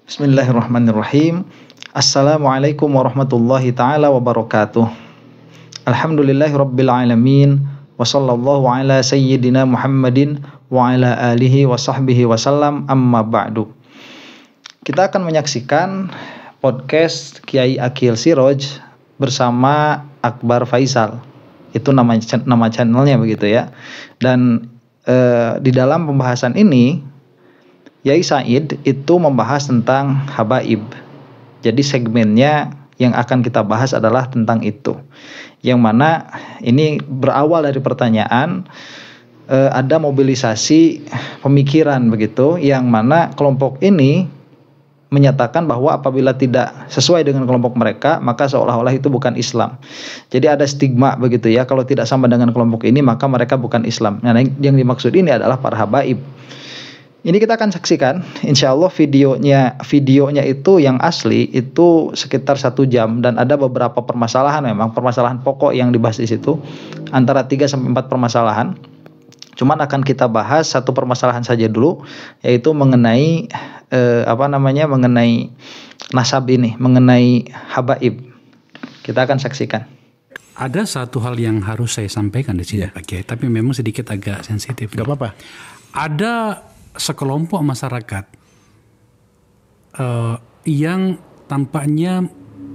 Bismillahirrahmanirrahim. Assalamualaikum warahmatullahi ta'ala wabarakatuh. Alhamdulillahi rabbil alamin. Wa sallallahu ala sayyidina Muhammadin wa ala alihi wa sahbihi wasallam, amma ba'du. Kita akan menyaksikan podcast Kiai Aqil Siroj bersama Akbar Faisal. Itu nama channelnya begitu ya. Dan di dalam pembahasan ini Yai Said itu membahas tentang habaib. Jadi segmennya yang akan kita bahas adalah tentang itu. Yang mana ini berawal dari pertanyaan, ada mobilisasi pemikiran begitu, yang mana kelompok ini menyatakan bahwa apabila tidak sesuai dengan kelompok mereka, maka seolah-olah itu bukan Islam. Jadi ada stigma begitu ya, kalau tidak sama dengan kelompok ini maka mereka bukan Islam. Nah, yang dimaksud ini adalah para habaib. Ini kita akan saksikan, insya Allah videonya itu yang asli itu sekitar 1 jam, dan ada beberapa permasalahan, memang permasalahan pokok yang dibahas di situ, antara 3-4 permasalahan. Cuman akan kita bahas satu permasalahan saja dulu, yaitu mengenai mengenai nasab ini, mengenai habaib. Kita akan saksikan. Ada satu hal yang harus saya sampaikan di sini, Pak Kiai, tapi memang sedikit agak sensitif. Gak apa-apa. Ada sekelompok masyarakat yang tampaknya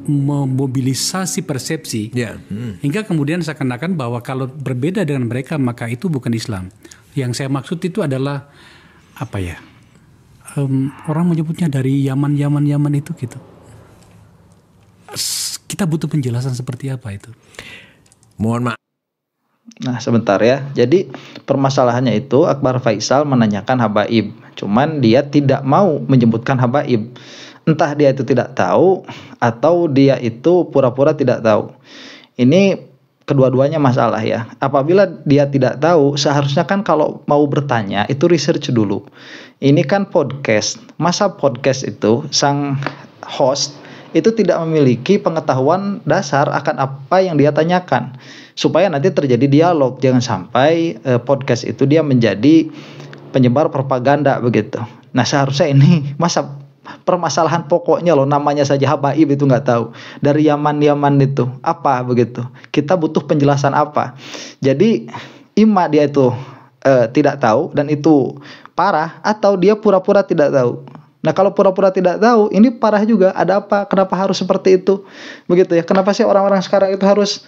memobilisasi persepsi hingga kemudian seakan-akan bahwa kalau berbeda dengan mereka maka itu bukan Islam. Yang saya maksud itu adalah orang menyebutnya dari Yaman itu gitu. Kita butuh penjelasan seperti apa itu. Mohon maaf. Nah sebentar ya, jadi permasalahannya itu Akbar Faisal menanyakan habaib, cuman dia tidak mau menyebutkan habaib. Entah dia itu tidak tahu atau dia itu pura-pura tidak tahu. Ini kedua-duanya masalah ya. Apabila dia tidak tahu, seharusnya kan kalau mau bertanya itu research dulu. Ini kan podcast, masa podcast itu sang host itu tidak memiliki pengetahuan dasar akan apa yang dia tanyakan, supaya nanti terjadi dialog. Jangan sampai podcast itu dia menjadi penyebar propaganda begitu. Nah seharusnya ini masa permasalahan pokoknya loh, namanya saja habaib itu nggak tahu, dari Yaman itu apa begitu. Kita butuh penjelasan apa. Jadi ima dia itu tidak tahu dan itu parah, atau dia pura-pura tidak tahu. Nah kalau pura-pura tidak tahu, ini parah juga. Ada apa? Kenapa harus seperti itu? Begitu ya. Kenapa sih orang-orang sekarang itu harus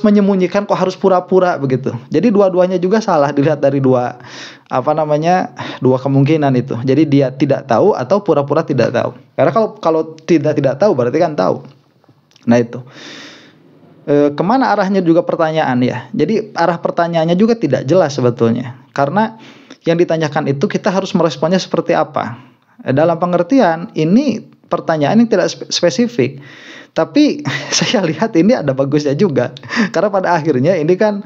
menyembunyikan, kok harus pura-pura begitu? Jadi dua-duanya juga salah dilihat dari dua kemungkinan itu. Jadi dia tidak tahu atau pura-pura tidak tahu. Karena kalau tidak tahu berarti kan tahu. Nah itu. Kemana arahnya juga pertanyaan ya. Jadi arah pertanyaannya juga tidak jelas sebetulnya. Karena yang ditanyakan itu kita harus meresponnya seperti apa. Dalam pengertian ini pertanyaan yang tidak spesifik, tapi saya lihat ini ada bagusnya juga, karena pada akhirnya ini kan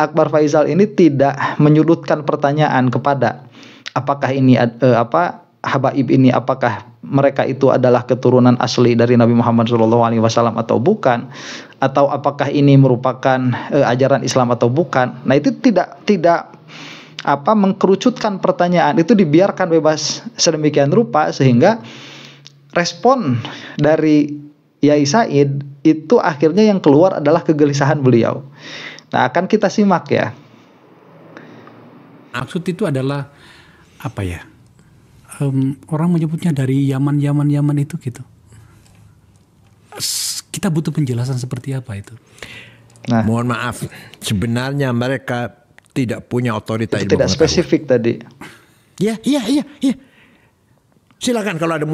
Akbar Faisal ini tidak menyudutkan pertanyaan kepada apakah ini habaib ini, apakah mereka itu adalah keturunan asli dari Nabi Muhammad SAW atau bukan, atau apakah ini merupakan ajaran Islam atau bukan. Nah itu tidak mengkerucutkan pertanyaan, itu dibiarkan bebas sedemikian rupa sehingga respon dari Yai Said itu akhirnya yang keluar adalah kegelisahan beliau. Nah akan kita simak ya. Maksud itu adalah orang menyebutnya dari Yaman itu gitu. Kita butuh penjelasan seperti apa itu. Nah, mohon maaf, sebenarnya mereka tidak punya otoritas ilmu. Tidak spesifik tadi. Iya. Silakan kalau ada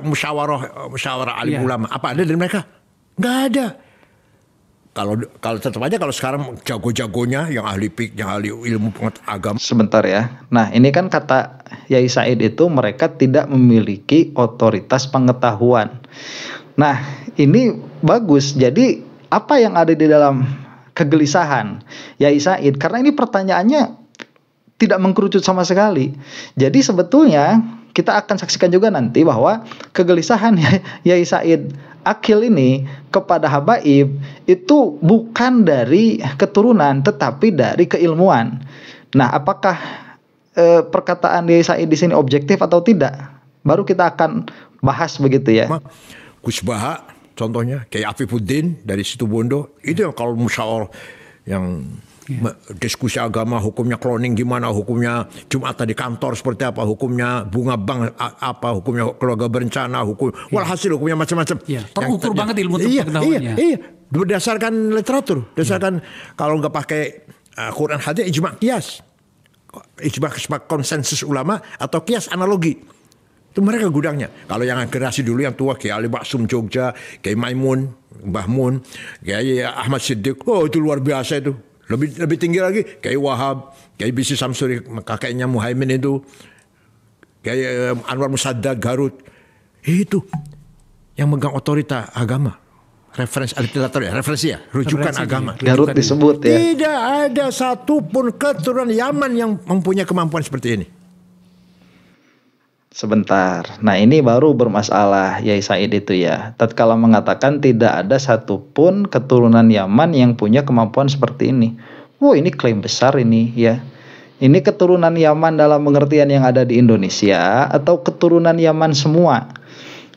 musyawarah alim ulama, apa ada dari mereka? Nggak ada. Kalau tetap aja kalau sekarang jago-jagonya yang ahli ilmu agama. Sebentar ya. Nah ini kan kata Yai Said itu mereka tidak memiliki otoritas pengetahuan. Nah ini bagus. Jadi apa yang ada di dalam kegelisahan Yai Said, karena ini pertanyaannya tidak mengkerucut sama sekali. Jadi sebetulnya kita akan saksikan juga nanti bahwa kegelisahan Yai Said Aqil ini kepada habaib itu bukan dari keturunan tetapi dari keilmuan. Nah, apakah perkataan Yai Said di sini objektif atau tidak? Baru kita akan bahas begitu ya. Gus Baha contohnya, Kiai Afifuddin dari Situbondo, itu yang kalau musyawarah yang diskusi agama, hukumnya cloning gimana, hukumnya Jumatan di kantor seperti apa, hukumnya bunga bank apa, hukumnya keluarga berencana, walhasil hukumnya macam-macam. Terukur banget ilmu pengetahuannya. Iya, berdasarkan literatur, berdasarkan kalau nggak pakai Quran hadis, ijma qiyas, ijma konsensus ulama atau qiyas analogi. Itu mereka gudangnya. Kalau yang generasi dulu yang tua, Kiai Ali Maksum Jogja, Kiai Maimun, Mbah Mun, Kiai Ahmad Siddiq, itu luar biasa itu. Lebih tinggi lagi Kiai Wahab, Kiai Bisi Samsuri, kakeknya Muhaimin itu, Kiai Anwar Musaddad Garut. Itu yang megang otorita agama. Referensi ya, rujukan agama. Garut disebut ya. Tidak ada satupun keturunan Yaman yang mempunyai kemampuan seperti ini. Sebentar. Nah, ini baru bermasalah Yai Said itu ya. Tatkala mengatakan tidak ada satupun keturunan Yaman yang punya kemampuan seperti ini. Ini klaim besar ini ya. Ini keturunan Yaman dalam pengertian yang ada di Indonesia atau keturunan Yaman semua?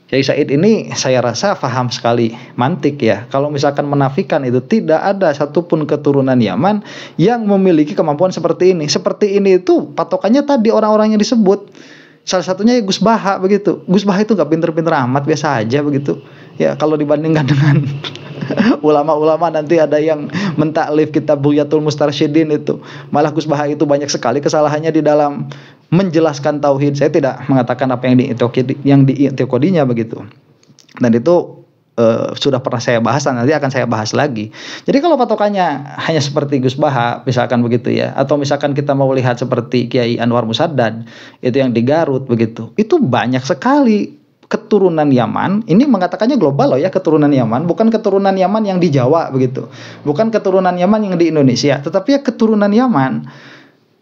Yai Said ini saya rasa paham sekali mantik ya. Kalau misalkan menafikan itu, tidak ada satupun keturunan Yaman yang memiliki kemampuan seperti ini. Seperti ini itu patokannya tadi orang-orang yang disebut. Salah satunya ya Gus Baha begitu. Gus Baha itu gak pinter-pinter amat, biasa aja begitu. Ya kalau dibandingkan dengan ulama-ulama nanti ada yang mentaklif kitab Bughyatul Mustarsyidin itu. Malah Gus Baha itu banyak sekali kesalahannya di dalam menjelaskan tauhid. Saya tidak mengatakan apa yang diintikodinya begitu. Dan itu sudah pernah saya bahas dan nanti akan saya bahas lagi. Jadi kalau patokannya hanya seperti Gus Baha misalkan begitu ya, atau misalkan kita mau lihat seperti Kiai Anwar Musaddad itu yang di Garut begitu, itu banyak sekali keturunan Yaman. Ini mengatakannya global loh ya, keturunan Yaman, bukan keturunan Yaman yang di Jawa begitu, bukan keturunan Yaman yang di Indonesia, tetapi ya keturunan Yaman.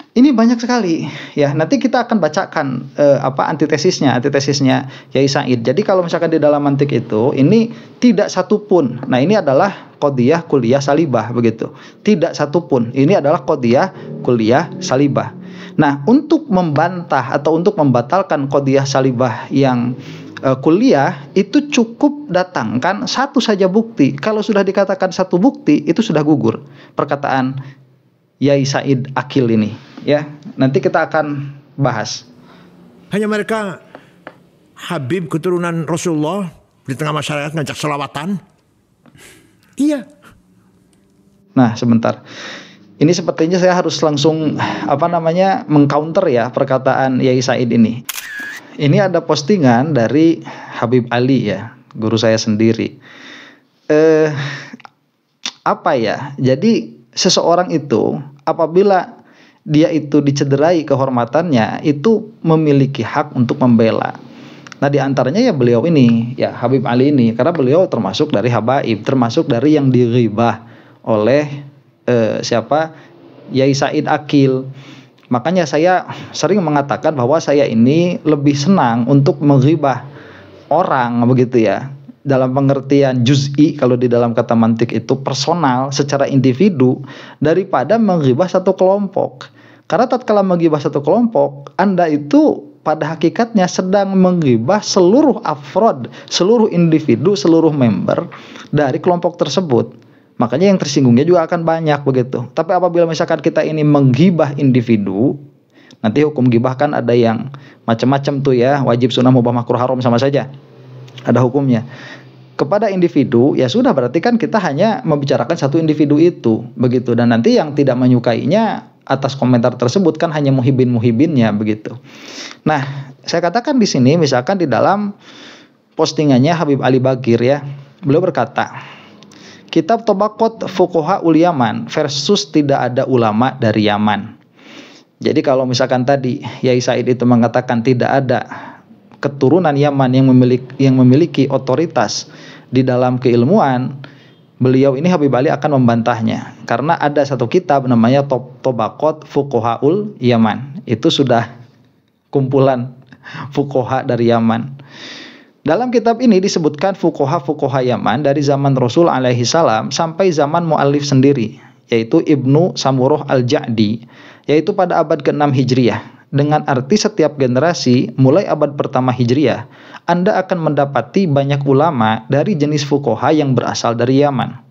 Ini banyak sekali ya. Nanti kita akan bacakan antitesisnya Yai Said. Jadi kalau misalkan di dalam mantik itu ini tidak satupun. Nah, ini adalah qadhiyah kulliyah salibah begitu. Tidak satupun. Ini adalah qadhiyah kulliyah salibah. Nah, untuk membantah atau untuk membatalkan qadhiyah salibah yang kuliah itu cukup datangkan satu saja bukti. Kalau sudah dikatakan satu bukti itu sudah gugur perkataan Yai Said Akil ini. Ya, nanti kita akan bahas. Hanya mereka Habib keturunan Rasulullah di tengah masyarakat ngajak selawatan. Iya. Nah, sebentar. Ini sepertinya saya harus langsung mengcounter ya perkataan Yai Said ini. Ini ada postingan dari Habib Ali ya, guru saya sendiri. Jadi seseorang itu apabila dia itu dicederai kehormatannya, itu memiliki hak untuk membela. Nah, di antaranya ya beliau ini, ya Habib Ali ini, karena beliau termasuk dari habaib, termasuk dari yang diribah oleh Yai Said Akil. Makanya saya sering mengatakan bahwa saya ini lebih senang untuk menghibah orang begitu ya. Dalam pengertian juz'i, kalau di dalam kata mantik itu personal secara individu, daripada menghibah satu kelompok. Karena tatkala menghibah satu kelompok, Anda itu pada hakikatnya sedang menghibah seluruh afrod, seluruh individu, seluruh member dari kelompok tersebut. Makanya yang tersinggungnya juga akan banyak begitu. Tapi apabila misalkan kita ini menghibah individu, nanti hukum ghibah kan ada yang macam-macam tuh ya, wajib, sunnah, mubah, makruh, haram sama saja. Ada hukumnya. Kepada individu ya sudah, berarti kan kita hanya membicarakan satu individu itu begitu, dan nanti yang tidak menyukainya atas komentar tersebut kan hanya muhibinnya begitu. Nah, saya katakan di sini misalkan di dalam postingannya Habib Ali Bagir ya, beliau berkata, kitab Tabaqat Fuqaha ul Yaman versus tidak ada ulama dari Yaman. Jadi kalau misalkan tadi Yai Said itu mengatakan tidak ada keturunan Yaman yang memiliki otoritas di dalam keilmuan, beliau ini Habib Ali akan membantahnya karena ada satu kitab namanya Tabaqat Fuqahaul Yaman. Itu sudah kumpulan fuqaha dari Yaman. Dalam kitab ini disebutkan fuqaha Yaman dari zaman Rasul alaihi salam sampai zaman muallif sendiri, yaitu Ibnu Samurah Al-Ja'di, yaitu pada abad ke-6 Hijriyah. dengan arti setiap generasi mulai abad pertama Hijriah, Anda akan mendapati banyak ulama dari jenis fuqaha yang berasal dari Yaman.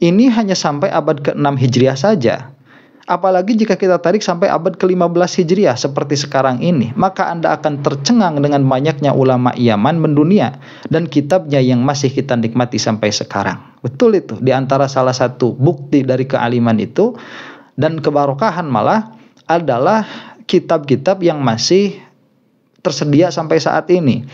Ini hanya sampai abad ke-6 Hijriah saja. Apalagi jika kita tarik sampai abad ke-15 Hijriah seperti sekarang ini, maka Anda akan tercengang dengan banyaknya ulama Yaman mendunia dan kitabnya yang masih kita nikmati sampai sekarang. Betul itu, di antara salah satu bukti dari kealiman itu dan kebarokahan malah adalah kitab-kitab yang masih tersedia sampai saat ini.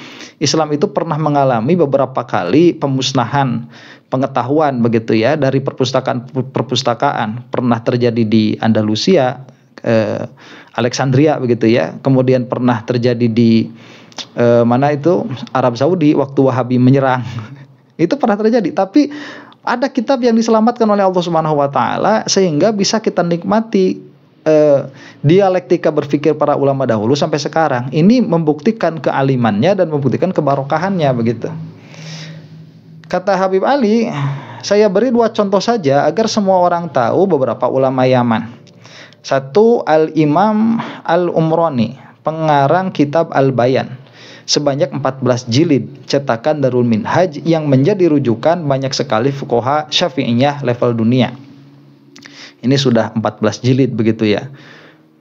Islam itu pernah mengalami beberapa kali pemusnahan pengetahuan begitu ya dari perpustakaan. Pernah terjadi di Andalusia, Alexandria begitu ya. Kemudian pernah terjadi di Arab Saudi waktu Wahabi menyerang. Itu pernah terjadi, tapi ada kitab yang diselamatkan oleh Allah Subhanahu wa taala sehingga bisa kita nikmati dialektika berpikir para ulama dahulu sampai sekarang. Ini membuktikan kealimannya dan membuktikan kebarokahannya begitu. Kata Habib Ali, saya beri 2 contoh saja agar semua orang tahu beberapa ulama Yaman. 1, Al-Imam Al-Umrani, pengarang kitab Al-Bayan, sebanyak 14 jilid, cetakan Darul Minhaj yang menjadi rujukan banyak sekali fuqaha Syafi'iyah level dunia. Ini sudah 14 jilid begitu ya.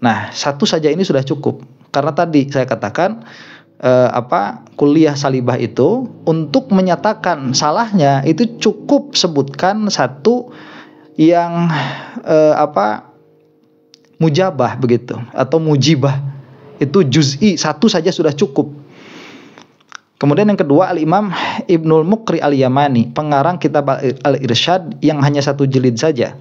Nah, 1 saja ini sudah cukup. Karena tadi saya katakan kuliah salibah itu untuk menyatakan salahnya itu cukup sebutkan 1 yang mujabah begitu atau mujibah. Itu juz'i 1 saja sudah cukup. Kemudian yang kedua Al-Imam Ibnul Muqri Al-Yamani, pengarang kitab Al-Irsyad yang hanya 1 jilid saja.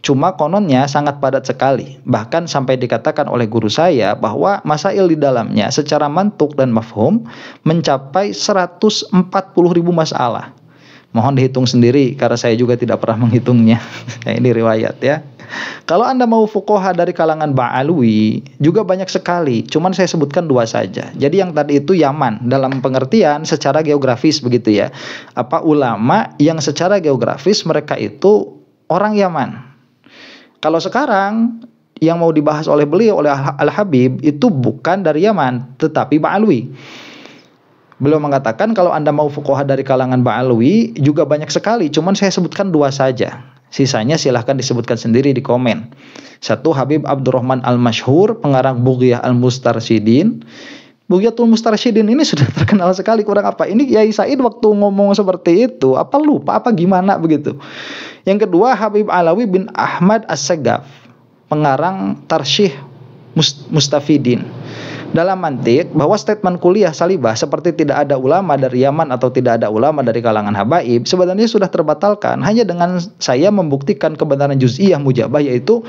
Cuma kononnya sangat padat sekali. Bahkan sampai dikatakan oleh guru saya bahwa masail di dalamnya secara mantuk dan mafhum mencapai 140.000 masalah. Mohon dihitung sendiri karena saya juga tidak pernah menghitungnya. Ini riwayat ya. Kalau Anda mau fuqaha dari kalangan Ba'alwi juga banyak sekali. Cuman saya sebutkan 2 saja. Jadi yang tadi itu Yaman dalam pengertian secara geografis begitu ya. Ulama yang secara geografis mereka itu orang Yaman. Kalau sekarang yang mau dibahas oleh beliau oleh Al-Habib itu bukan dari Yaman tetapi Ba'alwi. Beliau mengatakan kalau Anda mau fuqaha dari kalangan Ba'alwi juga banyak sekali, cuman saya sebutkan 2 saja. Sisanya silahkan disebutkan sendiri di komen. 1 Habib Abdurrahman Al-Masyhur, pengarang Bughyah Al-Mustarsyidin. Bughyatul Mustarsyidin ini sudah terkenal sekali, kurang apa. Ini Yai Said waktu ngomong seperti itu, apa lupa apa gimana begitu. Yang kedua Habib Alawi bin Ahmad As-Sagaf, pengarang Tarsyih Mustafidin. Dalam mantik bahwa statement kuliah salibah seperti tidak ada ulama dari Yaman atau tidak ada ulama dari kalangan habaib sebenarnya sudah terbatalkan hanya dengan saya membuktikan kebenaran juz'iyah mujabah, yaitu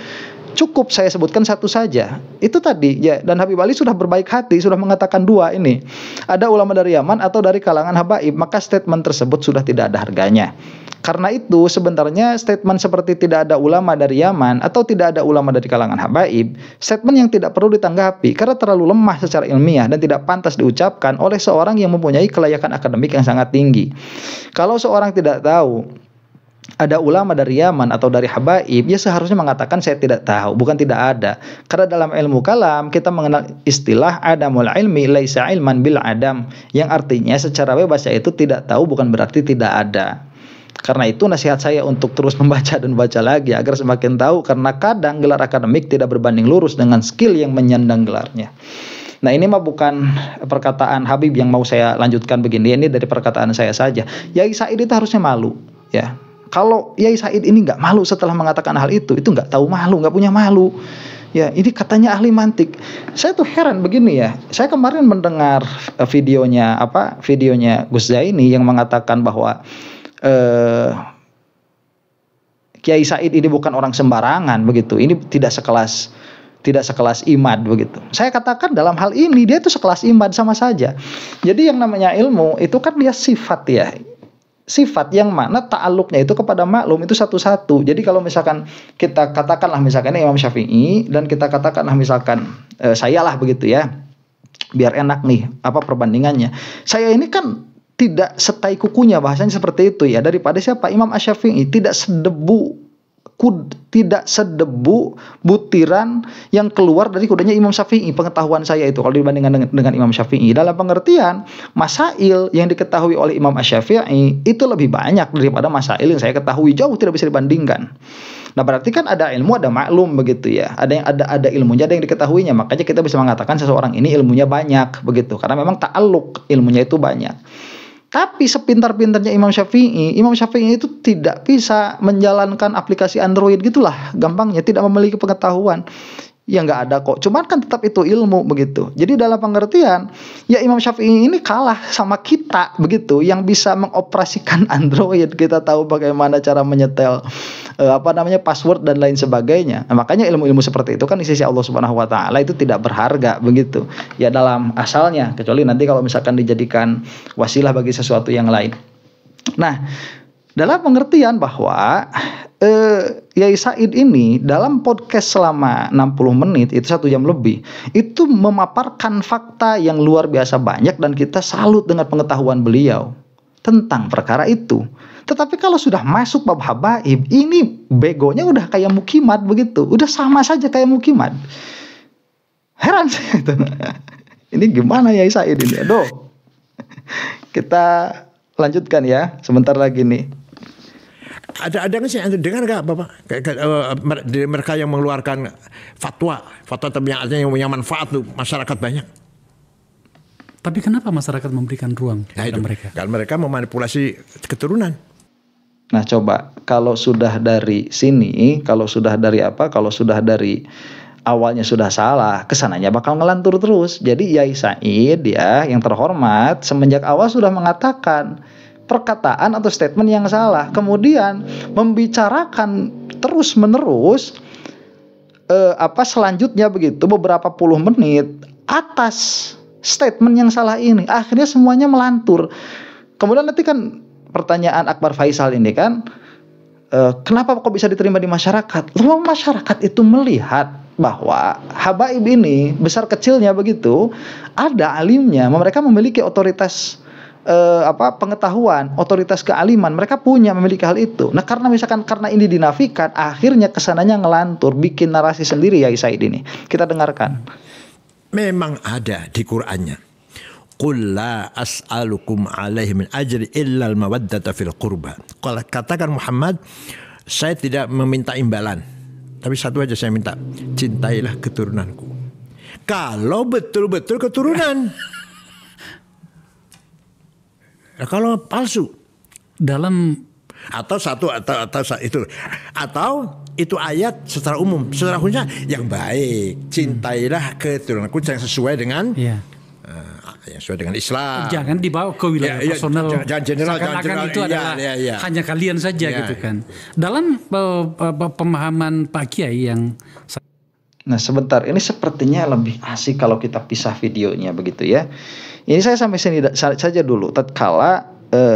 cukup saya sebutkan 1 saja. Itu tadi ya, dan Habib Ali sudah berbaik hati, sudah mengatakan 2 ini. Ada ulama dari Yaman atau dari kalangan habaib, maka statement tersebut sudah tidak ada harganya. Karena itu sebenarnya statement seperti tidak ada ulama dari Yaman atau tidak ada ulama dari kalangan habaib, statement yang tidak perlu ditanggapi karena terlalu lemah secara ilmiah dan tidak pantas diucapkan oleh seorang yang mempunyai kelayakan akademik yang sangat tinggi. Kalau seorang tidak tahu ada ulama dari Yaman atau dari habaib, ya seharusnya mengatakan saya tidak tahu, bukan tidak ada. Karena dalam ilmu kalam kita mengenal istilah adamul ilmi laisa ilman bil adam, yang artinya secara bebas yaitu tidak tahu bukan berarti tidak ada. Karena itu nasihat saya untuk terus membaca dan baca lagi agar semakin tahu, karena kadang gelar akademik tidak berbanding lurus dengan skill yang menyandang gelarnya. Nah, ini mah bukan perkataan Habib yang mau saya lanjutkan begini, ini dari perkataan saya saja. Yai Said itu harusnya malu ya. Kalau Yai Said ini nggak malu setelah mengatakan hal itu nggak tahu malu, nggak punya malu. Ya, ini katanya ahli mantik. Saya tuh heran begini ya. Saya kemarin mendengar videonya Gus Zaini yang mengatakan bahwa Kiai Said ini bukan orang sembarangan begitu. Ini tidak sekelas Imad begitu. Saya katakan dalam hal ini dia itu sekelas Imad sama saja. Jadi yang namanya ilmu itu kan dia sifat ya. Sifat yang mana ta'alluqnya itu kepada maklum itu satu-satu. Jadi kalau misalkan kita katakanlah misalkan Imam Syafi'i dan kita katakanlah misalkan saya lah begitu ya. Biar enak nih perbandingannya. Saya ini kan tidak setai kukunya, bahasanya seperti itu ya, daripada siapa? Imam Asy-Syafi'i, tidak sedebu tidak sedebu butiran yang keluar dari kudanya Imam Syafi'i. Pengetahuan saya itu kalau dibandingkan dengan Imam Syafi'i, dalam pengertian masail yang diketahui oleh Imam Syafi'i itu lebih banyak daripada masail yang saya ketahui, jauh tidak bisa dibandingkan. Nah, berarti kan ada ilmu, ada maklum begitu ya. Ada ilmunya, ada yang diketahuinya. Makanya kita bisa mengatakan seseorang ini ilmunya banyak begitu. Karena memang ta'alluq, ilmunya itu banyak. Tapi sepintar-pintarnya Imam Syafi'i itu tidak bisa menjalankan aplikasi Android gitulah, gampangnya tidak memiliki pengetahuan. Ya nggak ada kok, cuman kan tetap itu ilmu begitu. Jadi dalam pengertian ya Imam Syafi'i ini kalah sama kita begitu, yang bisa mengoperasikan Android. Kita tahu bagaimana cara menyetel password dan lain sebagainya. Nah, makanya ilmu-ilmu seperti itu kan di sisi Allah Subhanahu wa taala itu tidak berharga begitu. Ya dalam asalnya, kecuali nanti kalau misalkan dijadikan wasilah bagi sesuatu yang lain. Nah, dalam pengertian bahwa Yai Said ini dalam podcast selama 60 menit, itu 1 jam lebih, itu memaparkan fakta yang luar biasa banyak dan kita salut dengan pengetahuan beliau tentang perkara itu. Tetapi kalau sudah masuk bab habaib, ini begonya udah kayak mukimat begitu, udah sama saja kayak mukimat. Heran saya itu. Ini gimana Yai Said ini? Aduh. Kita lanjutkan ya, sebentar lagi nih. Ada nggak sih dengar nggak Bapak dari mereka yang mengeluarkan fatwa yang manfaat tuh masyarakat banyak. Tapi kenapa masyarakat memberikan ruang kepada mereka? Karena mereka memanipulasi keturunan. Nah coba kalau sudah dari sini, kalau sudah dari awalnya sudah salah, kesananya bakal ngelantur terus. Jadi Yai Said ya yang terhormat semenjak awal sudah mengatakan perkataan atau statement yang salah, kemudian membicarakan terus menerus selanjutnya begitu beberapa puluh menit atas statement yang salah ini, akhirnya semuanya melantur. Kemudian nanti kan pertanyaan Akbar Faisal ini kan, kenapa kok bisa diterima di masyarakat? Lalu masyarakat itu melihat bahwa habaib ini besar kecilnya begitu ada alimnya, mereka memiliki otoritas pengetahuan, otoritas kealiman, mereka memiliki hal itu. Nah karena ini dinafikan, akhirnya kesananya ngelantur, bikin narasi sendiri Yai Said ini. Kita dengarkan. Memang ada di Qur'annya. Qul la as'alukum alaihi min ajri illa al-mawaddata fil qurba. Kalau katakan Muhammad, saya tidak meminta imbalan, tapi satu aja saya minta, cintailah keturunanku. Kalau betul-betul keturunan. Nah, kalau palsu dalam atau itu ayat secara umum, secara khususnya yang baik, cintailah keturunanku yang sesuai dengan yang sesuai dengan Islam. Jangan dibawa ke wilayah personal. Jangan general, itu adalah hanya kalian saja gitu kan. Dalam pemahaman Pak Kiai yang Nah sebentar, ini sepertinya lebih asik kalau kita pisah videonya begitu ya. Ini saya sampai sini saja dulu. Tatkala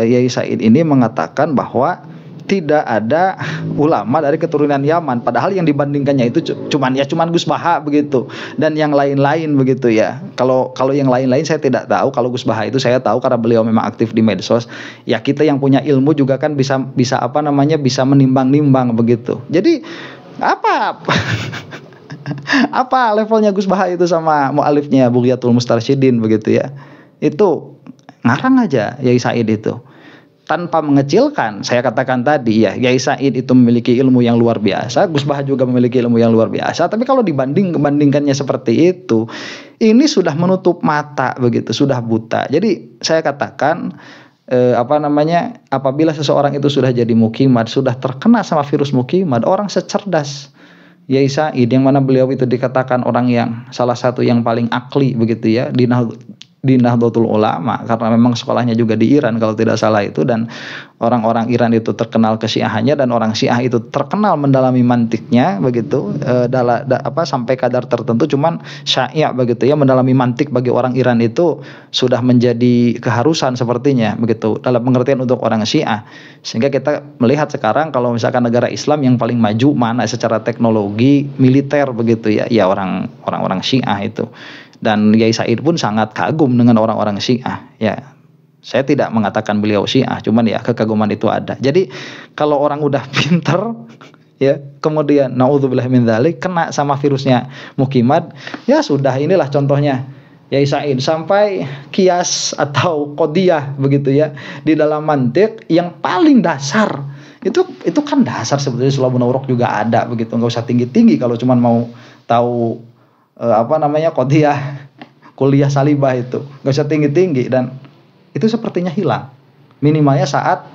Yai Said ini mengatakan bahwa tidak ada ulama dari keturunan Yaman, padahal yang dibandingkannya itu cuman Gus Baha begitu dan yang lain-lain begitu ya. Kalau yang lain-lain saya tidak tahu. Kalau Gus Baha itu saya tahu karena beliau memang aktif di medsos. Ya kita yang punya ilmu juga kan bisa bisa menimbang-nimbang begitu. Jadi apa levelnya Gus Baha itu sama mu'alifnya Bughyatul Mustarsyidin begitu ya. Itu ngarang aja Yai Said itu. Tanpa mengecilkan, saya katakan tadi ya, Yai Said itu memiliki ilmu yang luar biasa, Gus Baha juga memiliki ilmu yang luar biasa, tapi kalau dibandingkannya seperti itu, ini sudah menutup mata begitu, sudah buta. Jadi saya katakan apabila seseorang itu sudah jadi mukimat, sudah terkena sama virus mukimat, orang secerdas Yai Said yang mana beliau itu dikatakan orang yang salah satu yang paling akli begitu ya di Nahdlatul Ulama, karena memang sekolahnya juga di Iran kalau tidak salah itu, dan orang-orang Iran itu terkenal kesyiahannya dan orang Syiah itu terkenal mendalami mantiknya begitu sampai kadar tertentu. Cuman Syiah begitu ya, mendalami mantik bagi orang Iran itu sudah menjadi keharusan sepertinya begitu dalam pengertian untuk orang Syiah. Sehingga kita melihat sekarang kalau misalkan negara Islam yang paling maju mana secara teknologi militer begitu ya orang-orang Syiah itu. Dan Yai Said pun sangat kagum dengan orang-orang Syiah ya. Saya tidak mengatakan beliau Syiah, cuman ya kekaguman itu ada. Jadi kalau orang udah pinter ya, kemudian naudzubillah min dzalik kena sama virusnya Mukimat, ya sudah, inilah contohnya Yai Said sampai kias atau qodiyah begitu ya di dalam mantik yang paling dasar. Itu kan dasar sebetulnya, sulabun aurok juga ada begitu, nggak usah tinggi-tinggi kalau cuman mau tahu qodiyah kuliah salibah itu, nggak usah tinggi-tinggi, dan itu sepertinya hilang minimalnya saat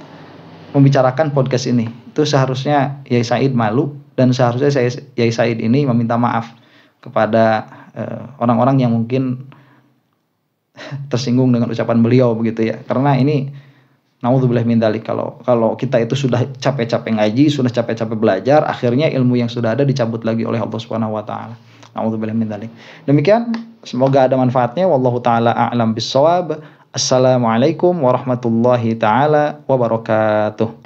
membicarakan podcast ini. Itu seharusnya Yai Said malu, dan seharusnya Yai Said ini meminta maaf kepada orang-orang yang mungkin tersinggung dengan ucapan beliau begitu ya, karena ini naudzubillah min dzalik, kalau kita itu sudah capek-capek ngaji, sudah capek-capek belajar, akhirnya ilmu yang sudah ada dicabut lagi oleh Allah Subhanahu wa taala. Naudzubillah min dzalik. Demikian, semoga ada manfaatnya. Wallahu taala a'lam bissawab. Assalamualaikum warahmatullahi taala wabarakatuh.